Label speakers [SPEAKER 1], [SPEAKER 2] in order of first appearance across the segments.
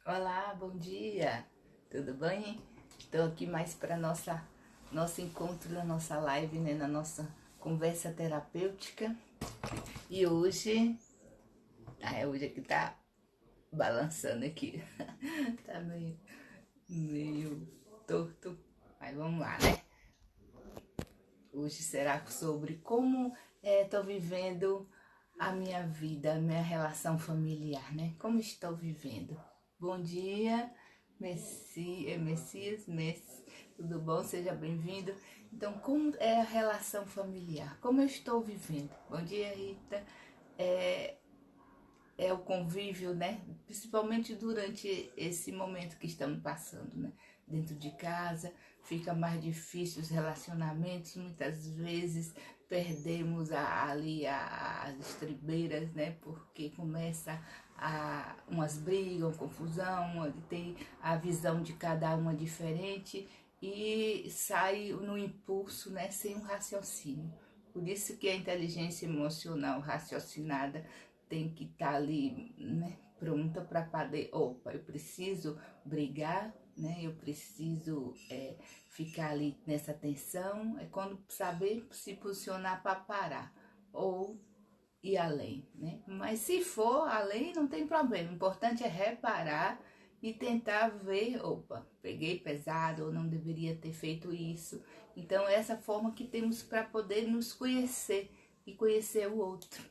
[SPEAKER 1] Olá, bom dia, tudo bem? Estou aqui mais para nosso encontro, na nossa live, né, na nossa conversa terapêutica. E hoje aqui tá balançando aqui, tá meio torto, mas vamos lá, né? Hoje será sobre como estou vivendo a minha vida, a minha relação familiar, né? Como estou vivendo? Bom dia, Messias, tudo bom? Seja bem-vindo. Então, como é a relação familiar? Como eu estou vivendo? Bom dia, Rita. É, é o convívio, né? Principalmente durante esse momento que estamos passando, né? Dentro de casa, fica mais difícil os relacionamentos, muitas vezes perdemos as estribeiras, né? Porque começa umas brigas, confusão, tem a visão de cada uma diferente e sai no impulso, né? Sem um raciocínio. Por isso que a inteligência emocional raciocinada tem que estar ali, né, pronta para poder, opa, eu preciso brigar, né, eu preciso ficar ali nessa tensão, é quando saber se posicionar para parar, ou ir além, né, mas se for além não tem problema, o importante é reparar e tentar ver, opa, peguei pesado ou não deveria ter feito isso. Então é essa forma que temos para poder nos conhecer e conhecer o outro.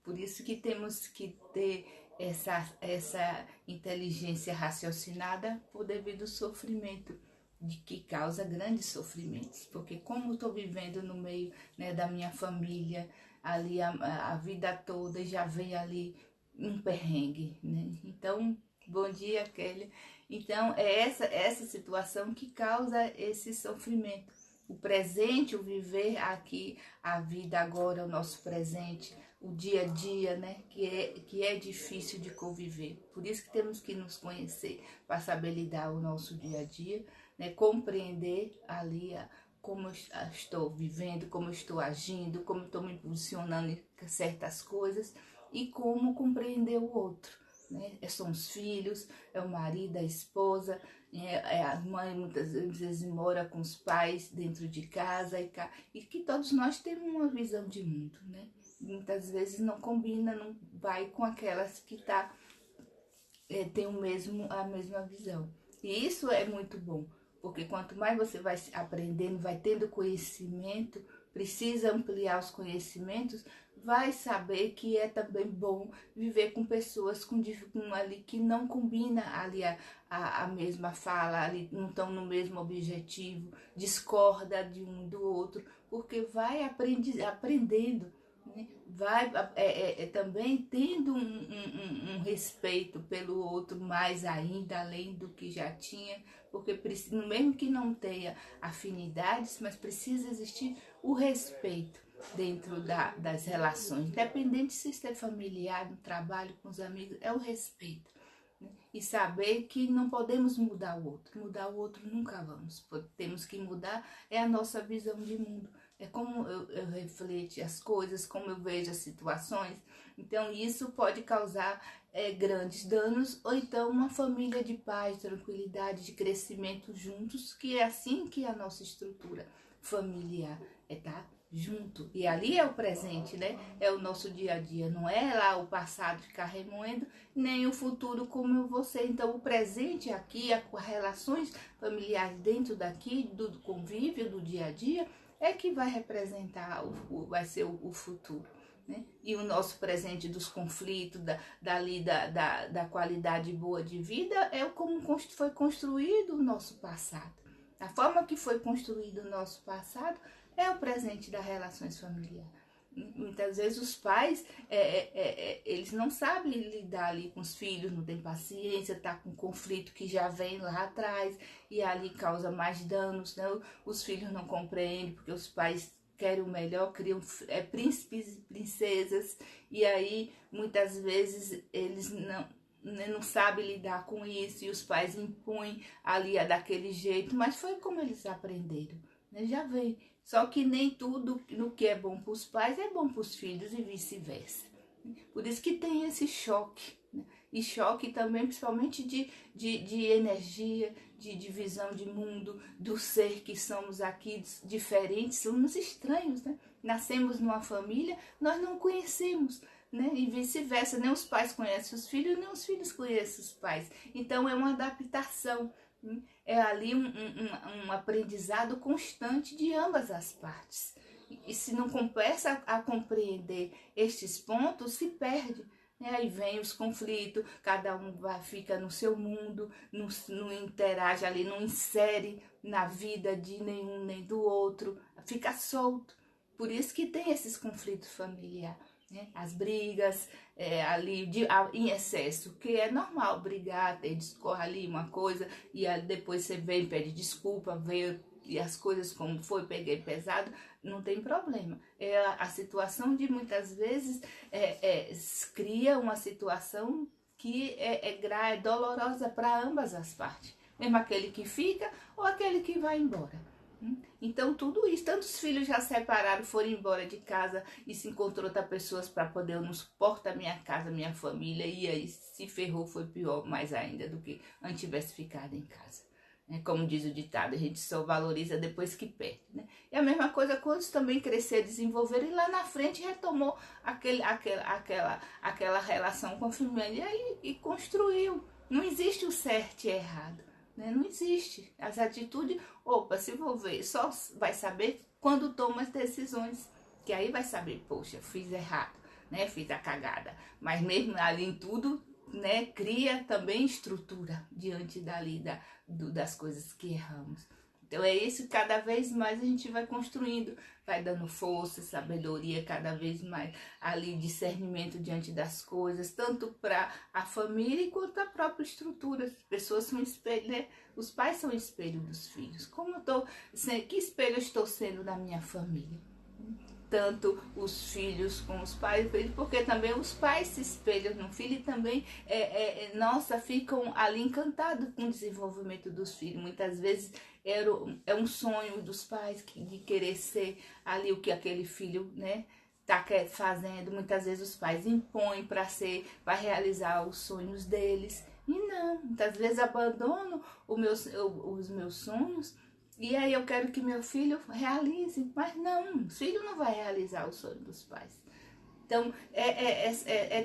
[SPEAKER 1] Por isso que temos que ter essa inteligência raciocinada por devido ao sofrimento, de que causa grandes sofrimentos. Porque como estou vivendo no meio, né, da minha família, ali a vida toda, já vem ali um perrengue, né? Então, bom dia, Kelly. Então, é essa situação que causa esse sofrimento. O presente, o viver aqui, a vida agora, o nosso presente, o dia a dia, né? Que é difícil de conviver. Por isso que temos que nos conhecer para saber lidar o nosso dia a dia, né? Compreender ali como eu estou vivendo, como eu estou agindo, como estou me posicionando em certas coisas e como compreender o outro. Né? São os filhos, é o marido, a esposa, a mãe muitas vezes mora com os pais dentro de casa e que todos nós temos uma visão de mundo, né? Muitas vezes não combina, não vai com aquelas que tem a mesma visão. E isso é muito bom, porque quanto mais você vai aprendendo, vai tendo conhecimento, precisa ampliar os conhecimentos, vai saber que é também bom viver com pessoas com ali que não combina ali a mesma fala, ali não estão no mesmo objetivo, discorda de um do outro, porque vai aprendendo, né? Vai também tendo um respeito pelo outro mais ainda, além do que já tinha, porque mesmo que não tenha afinidades, mas precisa existir o respeito dentro das relações, independente se é familiar, no trabalho, com os amigos, é o respeito. Né? E saber que não podemos mudar o outro nunca vamos, temos que mudar é a nossa visão de mundo, é como eu reflito as coisas, como eu vejo as situações. Então isso pode causar grandes danos, ou então uma família de paz, tranquilidade, de crescimento juntos, que é assim que é a nossa estrutura familiar tá junto. E ali é o presente, né? É o nosso dia a dia, não é lá o passado ficar remoendo, nem o futuro como você. Então o presente aqui, as relações familiares dentro daqui, do convívio, do dia a dia, é que vai representar, vai ser o futuro. Né? E o nosso presente dos conflitos, da qualidade boa de vida, é como foi construído o nosso passado. A forma que foi construído o nosso passado é o presente das relações familiares. Muitas vezes os pais, eles não sabem lidar ali com os filhos, não tem paciência, tá com conflito que já vem lá atrás e ali causa mais danos, né? Os filhos não compreendem porque os pais querem o melhor, criam príncipes e princesas e aí muitas vezes eles não sabem lidar com isso e os pais impõem ali daquele jeito, mas foi como eles aprenderam, né? Já vem. Só que nem tudo no que é bom para os pais é bom para os filhos e vice-versa. Por isso que tem esse choque, né? E choque também, principalmente de energia, de visão de mundo, do ser que somos aqui, diferentes, somos estranhos, né? Nascemos numa família, nós não conhecemos, né? E vice-versa, nem os pais conhecem os filhos, nem os filhos conhecem os pais. Então é uma adaptação, né? É ali um aprendizado constante de ambas as partes. E se não começa a compreender estes pontos, se perde. Aí vem os conflitos, cada um fica no seu mundo, não interage ali, não insere na vida de nenhum nem do outro, fica solto. Por isso que tem esses conflitos familiares, né? As brigas ali em excesso, que é normal brigar, discorre ali uma coisa e depois você vem, pede desculpa, vê e as coisas como foi, peguei pesado, não tem problema. É a situação de muitas vezes cria uma situação que é dolorosa para ambas as partes, mesmo aquele que fica ou aquele que vai embora. Então tudo isso, tantos filhos já separaram, foram embora de casa e se encontrou outras pessoas para poder, eu não suporto a minha casa, minha família, e aí se ferrou, foi pior mais ainda do que antes tivesse ficado em casa. Como diz o ditado, a gente só valoriza depois que perde, né? E a mesma coisa quando também crescer, desenvolver e lá na frente retomou aquela relação com a família e construiu. Não existe o certo e errado, né? Não existe. As atitudes, se envolver, só vai saber quando toma as decisões, que aí vai saber, poxa, fiz errado, né? Fiz a cagada, mas mesmo ali em tudo, né, cria também estrutura diante das coisas que erramos. Então é isso que cada vez mais a gente vai construindo, vai dando força, sabedoria cada vez mais, ali discernimento diante das coisas, tanto para a família quanto a própria estrutura. As pessoas são espelho, né? Os pais são espelho dos filhos. Que espelho eu estou sendo da minha família? Tanto os filhos com os pais, porque também os pais se espelham no filho e também, ficam ali encantados com o desenvolvimento dos filhos. Muitas vezes é um sonho dos pais de querer ser ali o que aquele filho, né, tá fazendo. Muitas vezes os pais impõem para realizar os sonhos deles. E não, muitas vezes abandono os meus sonhos. E aí eu quero que meu filho realize, mas não, o filho não vai realizar o sonho dos pais. Então,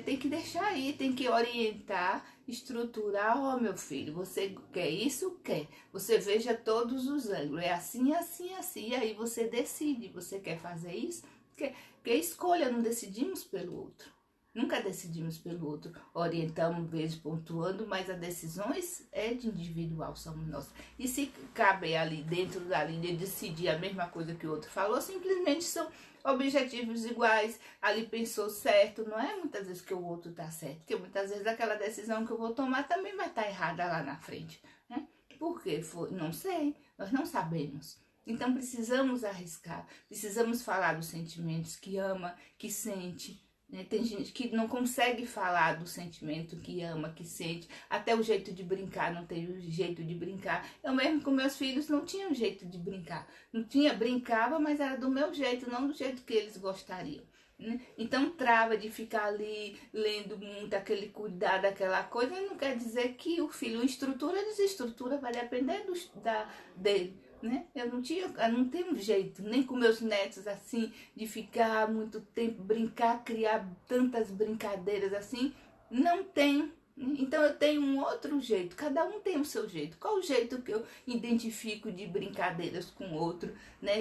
[SPEAKER 1] tem que deixar aí, tem que orientar, estruturar. Meu filho, você quer isso? Quer. Você veja todos os ângulos, é assim, assim, assim, e aí você decide, você quer fazer isso? Porque escolha, não decidimos pelo outro. Nunca decidimos pelo outro, orientamos, vezes pontuando, mas as decisões é de individual, somos nós. E se cabe ali dentro da linha decidir a mesma coisa que o outro falou, simplesmente são objetivos iguais, ali pensou certo, não é muitas vezes que o outro tá certo, porque muitas vezes aquela decisão que eu vou tomar também vai estar errada lá na frente, né? Por quê? Não sei, nós não sabemos. Então precisamos arriscar, precisamos falar dos sentimentos que ama, que sente. Tem gente que não consegue falar do sentimento que ama, que sente. Até o jeito de brincar, não tem o jeito de brincar. Eu mesmo com meus filhos não tinha um jeito de brincar. Brincava, mas era do meu jeito, não do jeito que eles gostariam. Então trava de ficar ali lendo muito, aquele cuidado, aquela coisa. Não quer dizer que o filho estrutura, desestrutura, vai depender dele. Né? Eu não tenho um jeito, nem com meus netos assim, de ficar muito tempo, brincar, criar tantas brincadeiras assim, não tenho. Então eu tenho um outro jeito, cada um tem o seu jeito. Qual o jeito que eu identifico de brincadeiras com o outro, né?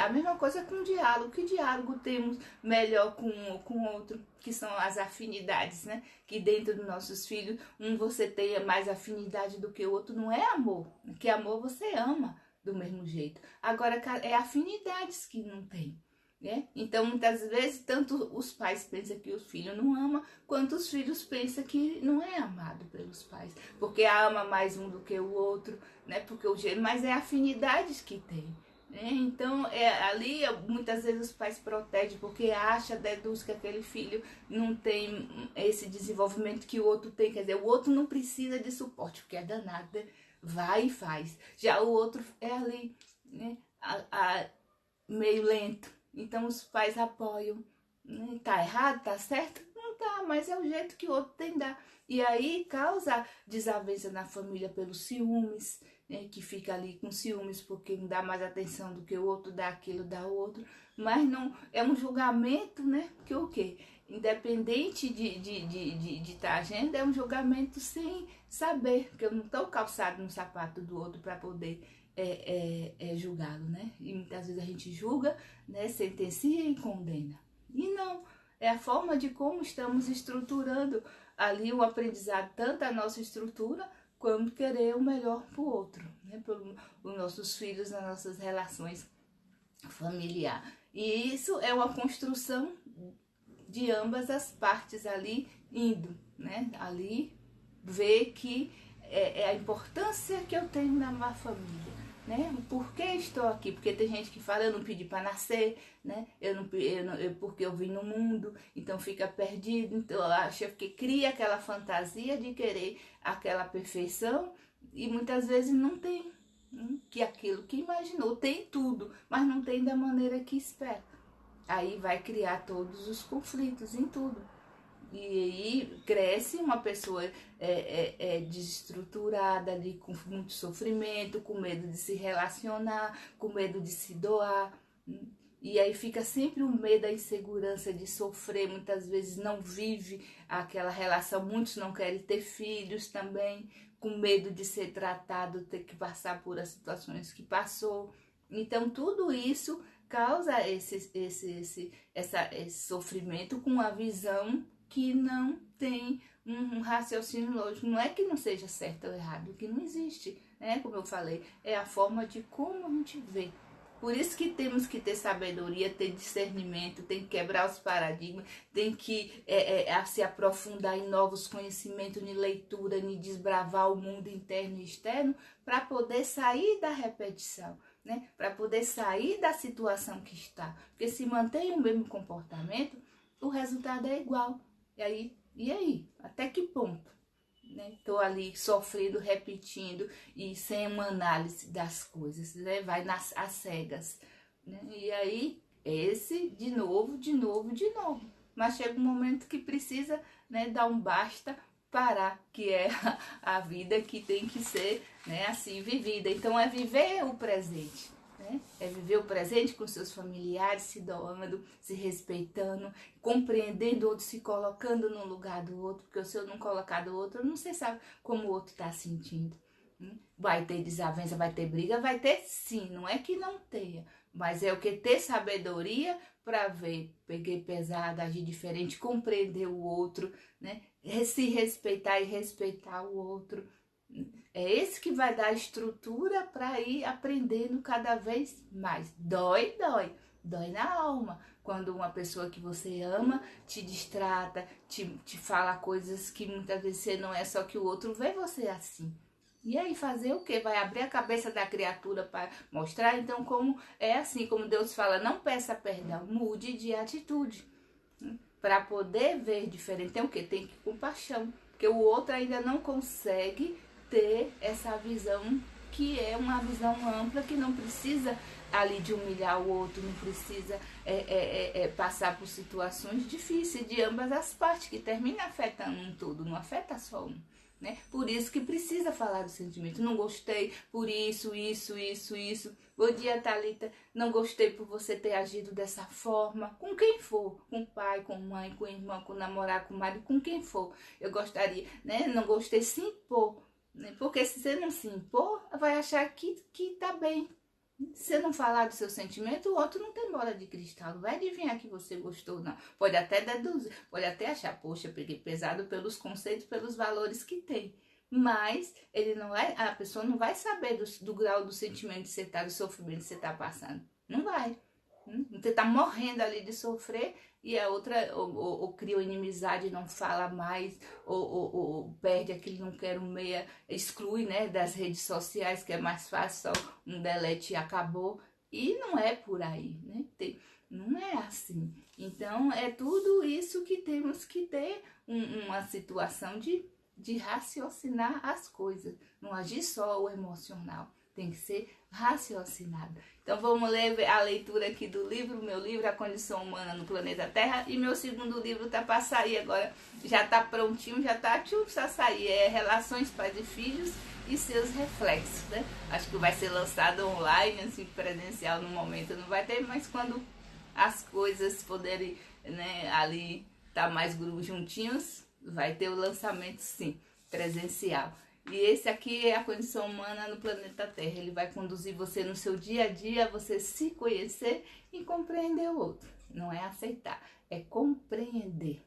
[SPEAKER 1] A mesma coisa com o diálogo, que diálogo temos melhor com o outro, que são as afinidades, né? Que dentro dos nossos filhos, você tenha mais afinidade do que o outro, não é amor, que amor você ama do mesmo jeito. Agora é afinidades que não tem, né? Então muitas vezes tanto os pais pensam que o filho não ama, quanto os filhos pensam que não é amado pelos pais, porque ama mais um do que o outro, né? Porque mas é afinidades que tem. Então ali muitas vezes os pais protegem porque deduz que aquele filho não tem esse desenvolvimento que o outro tem, quer dizer, o outro não precisa de suporte, porque é danado, né? Vai e faz. Já o outro é ali, né, meio lento. Então os pais apoiam. Tá errado, tá certo? Não dá, mas é o jeito que o outro tem de dar. E aí causa desavença na família pelos ciúmes, né, que fica ali com ciúmes porque não dá mais atenção do que o outro, dá aquilo, dá o outro. Mas não é um julgamento, né? Que o quê? Independente de estar agindo, é um julgamento sem saber, porque eu não estou calçado no sapato do outro para poder julgá-lo, né? E muitas vezes a gente julga, né, sentencia e condena. E não, é a forma de como estamos estruturando ali o aprendizado, tanto a nossa estrutura, como querer o melhor para o outro, né? Para os nossos filhos, nas nossas relações familiares. E isso é uma construção de ambas as partes ali indo, né? Ali ver que é a importância que eu tenho na minha família, né? Por que estou aqui? Porque tem gente que fala, eu não pedi para nascer, né? Porque eu vim no mundo, então fica perdido, então acha que cria aquela fantasia de querer aquela perfeição e muitas vezes não tem, que aquilo que imaginou, tem tudo, mas não tem da maneira que espera. Aí vai criar todos os conflitos em tudo. E aí cresce uma pessoa desestruturada, ali, com muito sofrimento, com medo de se relacionar, com medo de se doar. E aí fica sempre o medo, a insegurança de sofrer, muitas vezes não vive aquela relação, muitos não querem ter filhos também, com medo de ser tratado, ter que passar por as situações que passou. Então tudo isso causa esse sofrimento com a visão que não tem um raciocínio lógico. Não é que não seja certo ou errado, que não existe, né? Como eu falei, é a forma de como a gente vê. Por isso que temos que ter sabedoria, ter discernimento, tem que quebrar os paradigmas, tem que se aprofundar em novos conhecimentos, em leitura, em desbravar o mundo interno e externo, para poder sair da repetição, né? Para poder sair da situação que está. Porque se mantém o mesmo comportamento, o resultado é igual. E aí? Até que ponto? Estou ali sofrendo, repetindo e sem uma análise das coisas, né? Vai às cegas. Né? E aí, de novo. Mas chega um momento que precisa, né, dar um basta, parar, que é a vida que tem que ser, né, assim vivida. Então é viver o presente. Né? É viver o presente com seus familiares, se doando, se respeitando, compreendendo o outro, se colocando no lugar do outro, porque se eu não colocar do outro, eu não sei sabe como o outro está sentindo. Vai ter desavença, vai ter briga, vai ter sim, não é que não tenha, mas é o que ter sabedoria para ver, peguei pesado, agir diferente, compreender o outro, né? Se respeitar e respeitar o outro. É esse que vai dar estrutura para ir aprendendo cada vez mais. Dói na alma. Quando uma pessoa que você ama te distrata, te fala coisas que muitas vezes você não é, só que o outro vê você assim. E aí fazer o quê? Vai abrir a cabeça da criatura para mostrar, então, como é assim, como Deus fala, não peça perdão, mude de atitude. Para poder ver diferente, tem o quê? Tem que ter compaixão, porque o outro ainda não consegue ter essa visão, que é uma visão ampla, que não precisa ali de humilhar o outro, não precisa passar por situações difíceis de ambas as partes, que termina afetando um todo, não afeta só um. Né? Por isso que precisa falar do sentimento. Não gostei por isso. Bom dia, Thalita. Não gostei por você ter agido dessa forma. Com quem for. Com pai, com mãe, com irmã, com namorado, com marido, com quem for. Eu gostaria, né? Não gostei se impor. Né? Porque se você não se impor, vai achar que tá bem. Se você não falar do seu sentimento, o outro não tem bola de cristal, não vai adivinhar que você gostou, não. Pode até deduzir, pode até achar, poxa, peguei pesado pelos conceitos, pelos valores que tem. Mas ele não vai, a pessoa não vai saber do grau do sentimento que você está, do sofrimento que você está passando. Não vai. Você está morrendo ali de sofrer e a outra ou cria uma inimizade, não fala mais, ou perde aquele não quero meia, exclui, né, das redes sociais, que é mais fácil, só um delete e acabou. E não é por aí, né? Não é assim. Então é tudo isso que temos que ter uma situação de raciocinar as coisas, não agir só o emocional. tem que ser raciocinado. Então vamos ler a leitura aqui do livro, meu livro, A Condição Humana no Planeta Terra, e meu segundo livro tá para sair agora, já tá prontinho, já tá para sair, é Relações Pais e Filhos e seus reflexos, né? Acho que vai ser lançado online, assim, presencial no momento não vai ter, mas quando as coisas poderem, né, ali tá mais grupos juntinhos, vai ter o lançamento sim, presencial. E esse aqui é A Condição Humana no Planeta Terra. Ele vai conduzir você no seu dia a dia, você se conhecer e compreender o outro. Não é aceitar, é compreender.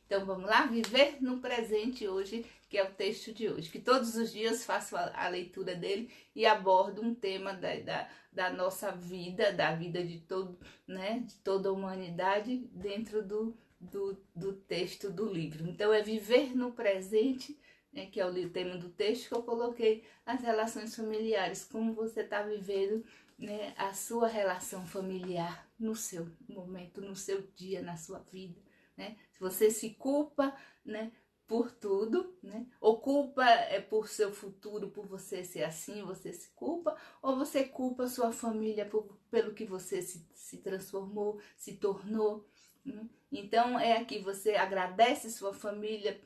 [SPEAKER 1] Então vamos lá, viver no presente hoje, que é o texto de hoje. Que todos os dias faço a leitura dele e abordo um tema da nossa vida, da vida de todo, né, de toda a humanidade dentro do texto do livro. Então é viver no presente, né, que é o tema do texto que eu coloquei, as relações familiares, como você está vivendo, né, a sua relação familiar no seu momento, no seu dia, na sua vida, né? Se você se culpa, né, por tudo, né? Ou culpa por seu futuro, por você ser assim, você se culpa, ou você culpa sua família pelo que você se transformou, se tornou, né? Então é aqui, você agradece sua família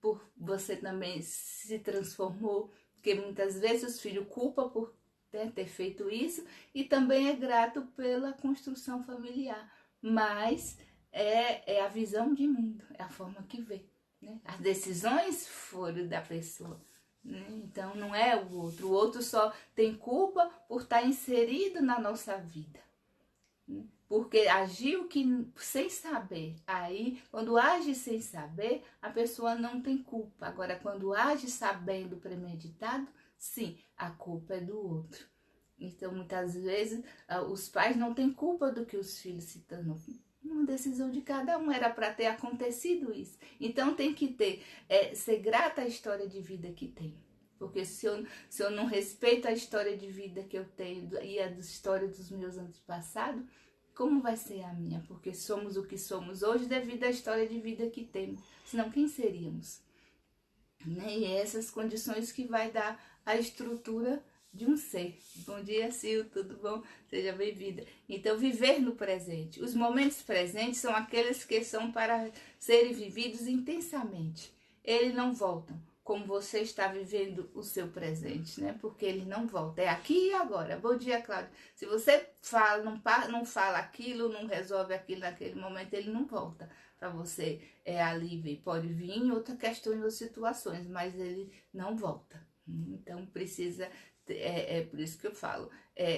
[SPEAKER 1] por você também se transformou, porque muitas vezes os filhos culpam por ter feito isso, e também é grato pela construção familiar, mas é a visão de mundo, é a forma que vê, né? As decisões foram da pessoa, né? Então não é o outro só tem culpa por estar inserido na nossa vida, né? Porque agiu sem saber. Aí, quando age sem saber, a pessoa não tem culpa. Agora, quando age sabendo, premeditado, sim, a culpa é do outro. Então, muitas vezes, os pais não têm culpa do que os filhos se tornam. Uma decisão de cada um, era para ter acontecido isso. Então, tem que ser grata à história de vida que tem. Porque se eu não respeito a história de vida que eu tenho e a história dos meus antepassados, como vai ser a minha? Porque somos o que somos hoje devido à história de vida que temos. Senão, quem seríamos? Né? E é essas condições que vai dar a estrutura de um ser. Bom dia, Sil, tudo bom? Seja bem-vinda. Então, viver no presente. Os momentos presentes são aqueles que são para serem vividos intensamente. Eles não voltam, como você está vivendo o seu presente, né? Porque ele não volta, é aqui e agora. Bom dia, Cláudia. Se você fala, não fala aquilo, não resolve aquilo naquele momento, ele não volta para você ali. Pode vir em outras questões ou situações, mas ele não volta. Então precisa, por isso que eu falo,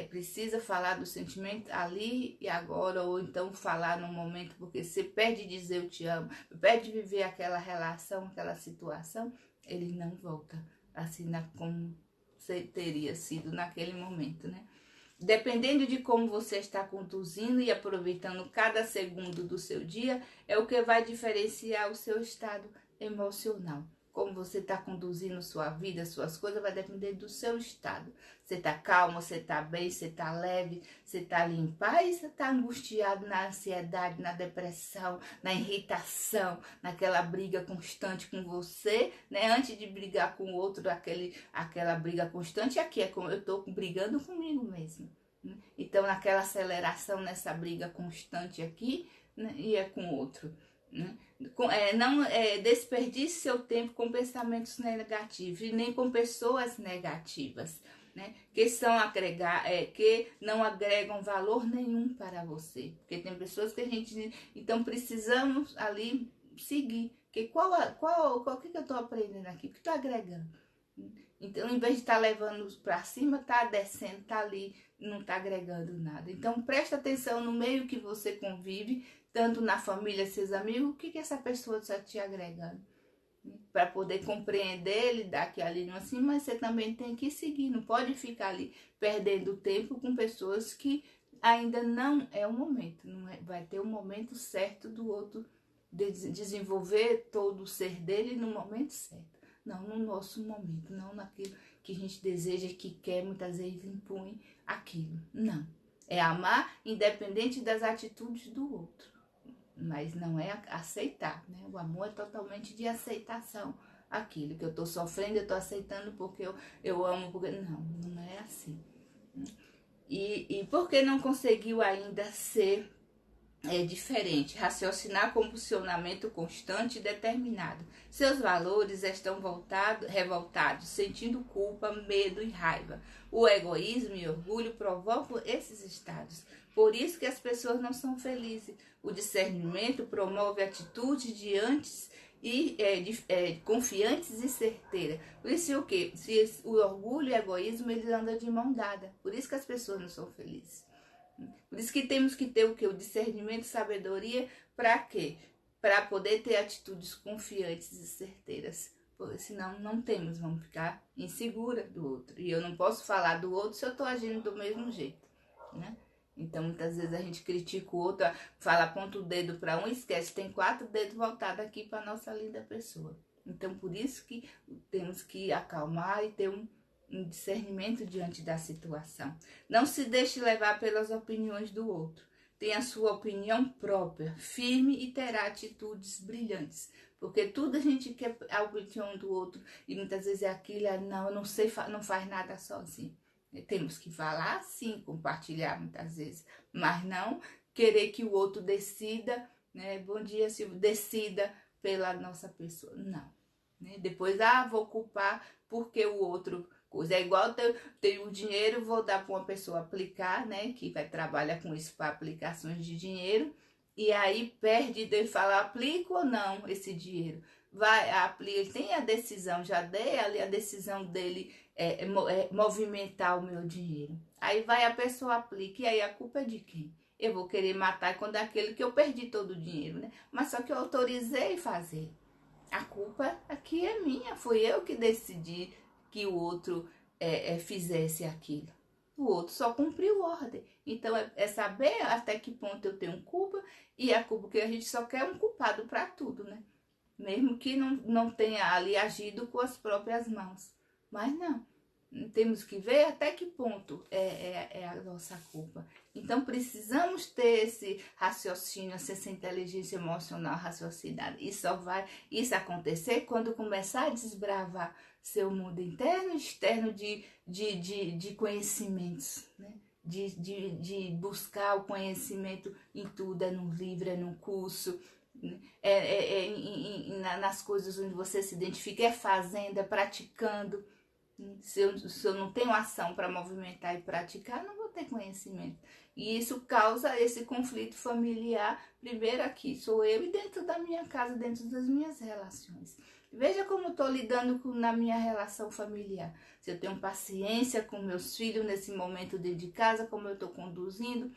[SPEAKER 1] precisa falar do sentimento ali e agora, ou então falar no momento, porque você perde dizer eu te amo, perde viver aquela relação, aquela situação, ele não volta assim como você teria sido naquele momento, né? Dependendo de como você está conduzindo e aproveitando cada segundo do seu dia, é o que vai diferenciar o seu estado emocional. Como você está conduzindo sua vida, suas coisas, vai depender do seu estado. Você está calmo, você está bem, você está leve, você está ali em paz, você está angustiado na ansiedade, na depressão, na irritação, naquela briga constante com você, né? Antes de brigar com o outro, aquela briga constante, aqui é como eu estou brigando comigo mesmo. Então, naquela aceleração, nessa briga constante aqui, né? E é com o outro, né? Não desperdice seu tempo com pensamentos negativos e nem com pessoas negativas, né? Que não agregam valor nenhum para você. Porque tem pessoas que a gente... Então precisamos ali seguir. Que o que eu estou aprendendo aqui? O que estou agregando? Então, em vez de estar levando para cima, está descendo, está ali, não está agregando nada. Então, presta atenção no meio que você convive, tanto na família, seus amigos, o que essa pessoa está te agregando. Para poder compreender, lidar aqui ali não assim, mas você também tem que seguir, não pode ficar ali perdendo tempo com pessoas que ainda não é o momento, vai ter o momento certo do outro desenvolver todo o ser dele no momento certo. Não no nosso momento, não naquilo que a gente deseja, que quer, muitas vezes impõe aquilo. Não. É amar independente das atitudes do outro. Mas não é aceitar, né? O amor é totalmente de aceitação. aquilo que eu estou sofrendo, eu estou aceitando porque eu amo, porque não é assim. E por que não conseguiu ainda ser diferente, raciocinar com posicionamento constante e determinado? Seus valores estão revoltados, sentindo culpa, medo e raiva. O egoísmo e orgulho provocam esses estados. Por isso que as pessoas não são felizes. O discernimento promove atitudes diante e confiantes e certeiras. Por isso o que? Se o orgulho e o egoísmo, eles andam de mão dada. Por isso que as pessoas não são felizes. Por isso que temos que ter o que? O discernimento e sabedoria. Para quê? Para poder ter atitudes confiantes e certeiras. Porque senão não temos, vamos ficar insegura do outro. E eu não posso falar do outro se eu estou agindo do mesmo jeito, né? Então muitas vezes a gente critica o outro, fala, aponta o dedo para um e esquece, tem 4 dedos voltados aqui para nossa linda pessoa. Então por isso que temos que acalmar e ter um discernimento diante da situação. Não se deixe levar pelas opiniões do outro. Tenha a sua opinião própria, firme, e terá atitudes brilhantes. Porque tudo a gente quer a opinião do outro e muitas vezes é aquilo, não, eu não sei, não faz nada sozinho. Temos que falar sim, compartilhar muitas vezes, mas não querer que o outro decida, né? Bom dia, Silvio, decida pela nossa pessoa. Não. Né? Depois, vou culpar porque o outro coisa. É igual ter o dinheiro, vou dar para uma pessoa aplicar, né? Que vai trabalhar com isso para aplicações de dinheiro. E aí perde dele falar, aplico ou não esse dinheiro. Vai, aplica, tem a decisão, já dei ali a decisão dele movimentar o meu dinheiro. Aí vai a pessoa aplica, e aí a culpa é de quem? Eu vou querer matar quando é aquele que eu perdi todo o dinheiro, né? Mas só que eu autorizei fazer. A culpa aqui é minha, foi eu que decidi que o outro fizesse aquilo. O outro só cumpriu ordem. Então é saber até que ponto eu tenho culpa, e a culpa que a gente só quer um culpado para tudo, né? Mesmo que não tenha ali agido com as próprias mãos. Mas não. Temos que ver até que ponto é a nossa culpa. Então precisamos ter esse raciocínio, essa inteligência emocional raciocinada. E só vai isso acontecer quando começar a desbravar seu mundo interno e externo de conhecimentos, né? De buscar o conhecimento em tudo, é no livro, é no curso, nas coisas onde você se identifica, é fazendo, é praticando. Se eu não tenho ação para movimentar e praticar, não vou ter conhecimento. E isso causa esse conflito familiar, primeiro aqui, sou eu, e dentro da minha casa, dentro das minhas relações. Veja como estou lidando na minha relação familiar. Se eu tenho paciência com meus filhos nesse momento dentro de casa, como eu estou conduzindo.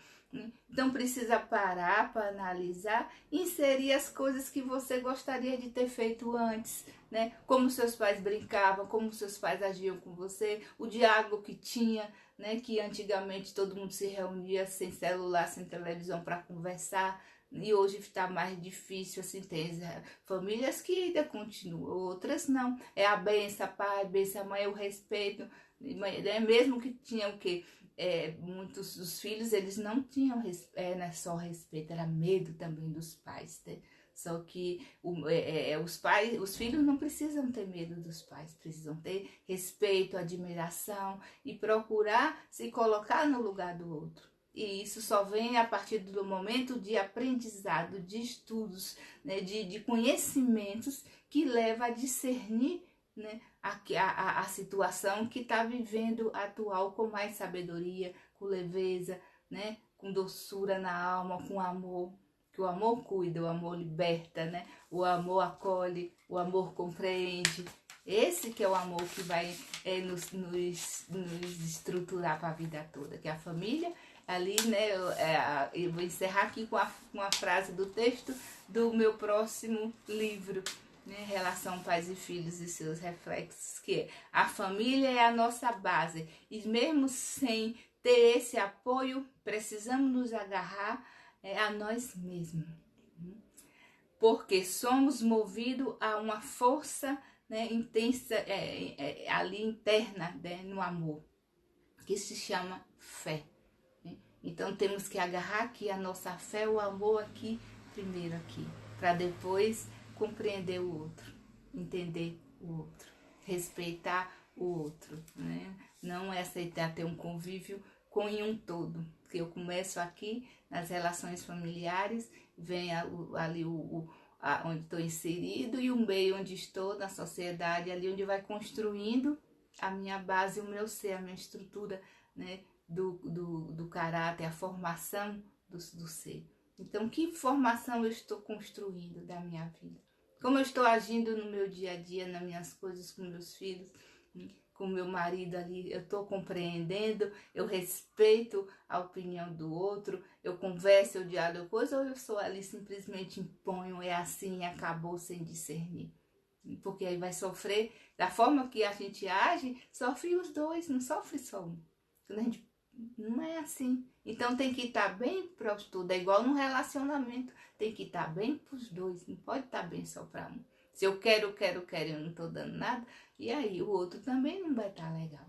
[SPEAKER 1] Então precisa parar para analisar, inserir as coisas que você gostaria de ter feito antes, né? Como seus pais brincavam, como seus pais agiam com você, o diálogo que tinha, né? Que antigamente todo mundo se reunia sem celular, sem televisão para conversar, e hoje está mais difícil, assim, tem famílias que ainda continuam, outras não. É a benção, pai, benção, mãe, o respeito, né? Mesmo que tinha o quê? Muitos dos filhos, eles não tinham não é só respeito, era medo também dos pais, né? Só que os filhos não precisam ter medo dos pais, precisam ter respeito, admiração e procurar se colocar no lugar do outro. E isso só vem a partir do momento de aprendizado, de estudos, né, de conhecimentos que leva a discernir, né, a situação que está vivendo atual com mais sabedoria, com leveza, né, com doçura na alma, com amor. Que o amor cuida, o amor liberta, né? O amor acolhe, o amor compreende. Esse que é o amor que vai nos estruturar para a vida toda. Que a família, ali, né? Eu vou encerrar aqui com a frase do texto do meu próximo livro, né? Relação Pais e Filhos e seus reflexos, que é: a família é a nossa base. E mesmo sem ter esse apoio, precisamos nos agarrar a nós mesmos, porque somos movidos a uma força, né, intensa, ali interna, né, no amor, que se chama fé, né? Então temos que agarrar aqui a nossa fé, o amor aqui, primeiro aqui, para depois compreender o outro, entender o outro, respeitar o outro, né? Não é aceitar ter um convívio com um todo, porque eu começo aqui nas relações familiares, vem ali onde estou inserido e o meio onde estou, na sociedade, ali onde vai construindo a minha base, o meu ser, a minha estrutura, né, do caráter, a formação do ser. Então, que formação eu estou construindo da minha vida? Como eu estou agindo no meu dia a dia, nas minhas coisas com meus filhos, com meu marido ali, eu estou compreendendo, eu respeito a opinião do outro, eu converso, eu dialogo coisa, ou eu sou ali simplesmente imponho, é assim, acabou sem discernir. Porque aí vai sofrer, da forma que a gente age, sofre os dois, não sofre só um. Quando a gente, não é assim. Então tem que estar bem para os dois, é igual num relacionamento, tem que estar bem para os dois, não pode estar bem só para um. Se eu quero, eu não estou dando nada, e aí o outro também não vai estar legal.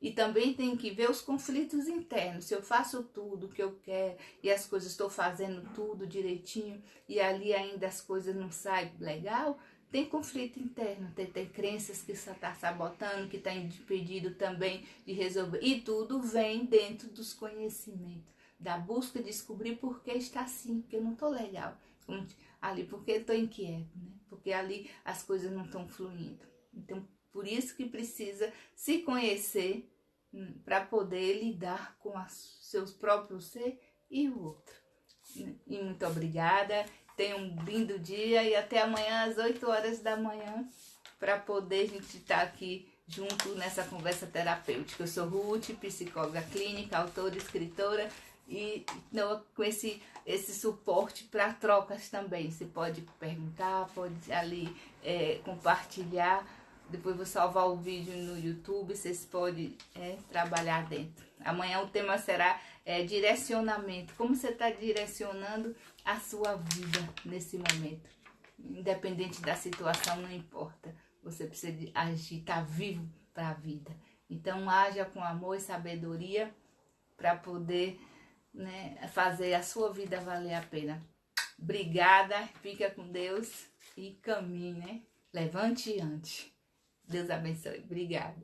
[SPEAKER 1] E também tem que ver os conflitos internos. Se eu faço tudo o que eu quero e as coisas estou fazendo tudo direitinho e ali ainda as coisas não saem legal, tem conflito interno, tem crenças que está sabotando, que está impedido também de resolver. E tudo vem dentro dos conhecimentos, da busca de descobrir por que está assim, porque eu não estou legal. Ali, porque eu estou inquieto, né? Porque ali as coisas não estão fluindo. Então, por isso que precisa se conhecer para poder lidar com seus próprios ser e o outro. E muito obrigada. Tenha um lindo dia e até amanhã às 8 horas da manhã para poder a gente estar aqui junto nessa conversa terapêutica. Eu sou Ruth, psicóloga clínica, autora, escritora e com esse suporte para trocas também. Você pode perguntar, pode ali compartilhar. Depois vou salvar o vídeo no YouTube, vocês podem trabalhar dentro. Amanhã o tema será direcionamento. Como você está direcionando a sua vida nesse momento? Independente da situação, não importa. Você precisa agir, estar vivo para a vida. Então, haja com amor e sabedoria para poder, né, fazer a sua vida valer a pena. Obrigada, fica com Deus e caminhe, né? Levante antes. Deus abençoe. Obrigada.